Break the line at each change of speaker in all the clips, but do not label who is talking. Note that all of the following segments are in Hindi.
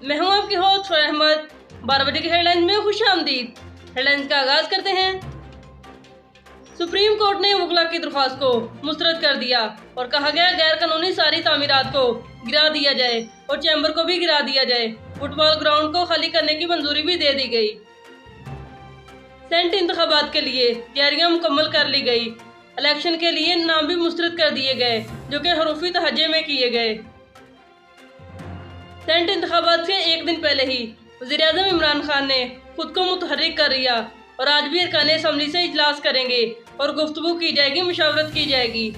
मैं हूं आपके होस्ट अहमद। 12 बजे की हेडलाइंस में खुश आमदीद। हेडलाइंस का आगाज करते हैं। सुप्रीम कोर्ट ने वकला की दरख्वास्त को मुस्तरद कर दिया और कहा गया गैर कानूनी सारी तामीरात को गिरा दिया जाए और चैम्बर को भी गिरा दिया जाए। फुटबॉल ग्राउंड को खाली करने की मंजूरी भी दे दी गई। सेंट इंतखाबात के लिए तैयारियां मुकम्मल कर ली गई। इलेक्शन के लिए नाम भी मुस्तरद कर दिए गए जो कि हरूफी तहज्जे में किए गए। सेंट इंतखाबात से एक दिन पहले ही वज़ीर-ए-आज़म इमरान खान ने खुद को मुतहर्रिक कर लिया और आज भी अरकान असम्बली से इजलास करेंगे और गुफ्तगू की जाएगी, मुशावरत की जाएगी।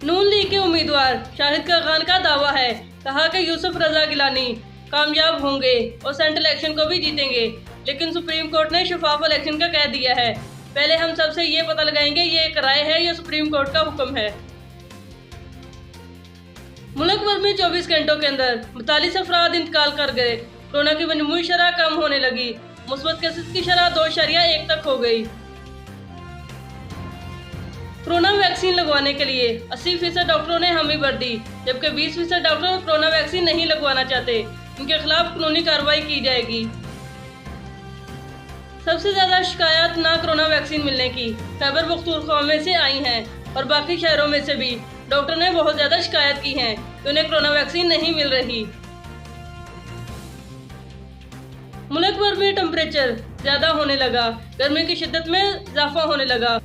नून लीग के उम्मीदवार शाहिद खान का दावा है, कहा कि यूसुफ रजा गिलानी कामयाब होंगे और सेंट्रल इलेक्शन को भी जीतेंगे, लेकिन सुप्रीम कोर्ट ने शफाफ इलेक्शन का कह दिया है। पहले हम सबसे ये पता लगाएंगे ये एक राय है या सुप्रीम कोर्ट का हुक्म है। मुल्क भर में 24 घंटों के अंदर 42 अफराद इंतकाल कर गए। कोरोना की मजमूई शरह कम होने लगी। मुस्बत केसेस की शरह 2.1 तक हो गई। कोरोना वैक्सीन लगवाने के लिए 80% डॉक्टरों ने हामी भर दी, जबकि 20% डॉक्टर कोरोना वैक्सीन नहीं लगवाना चाहते। उनके खिलाफ कानूनी कार्रवाई की जाएगी। सबसे ज्यादा शिकायत ना कोरोना वैक्सीन मिलने की खैबर पख्तूनख्वा में से आई हैं और बाकी शहरों में से भी डॉक्टर ने बहुत ज्यादा शिकायत की है कि उन्हें कोरोना वैक्सीन नहीं मिल रही। मुल्क भर में टेम्परेचर ज्यादा होने लगा, गर्मी की शिद्दत में इजाफा होने लगा।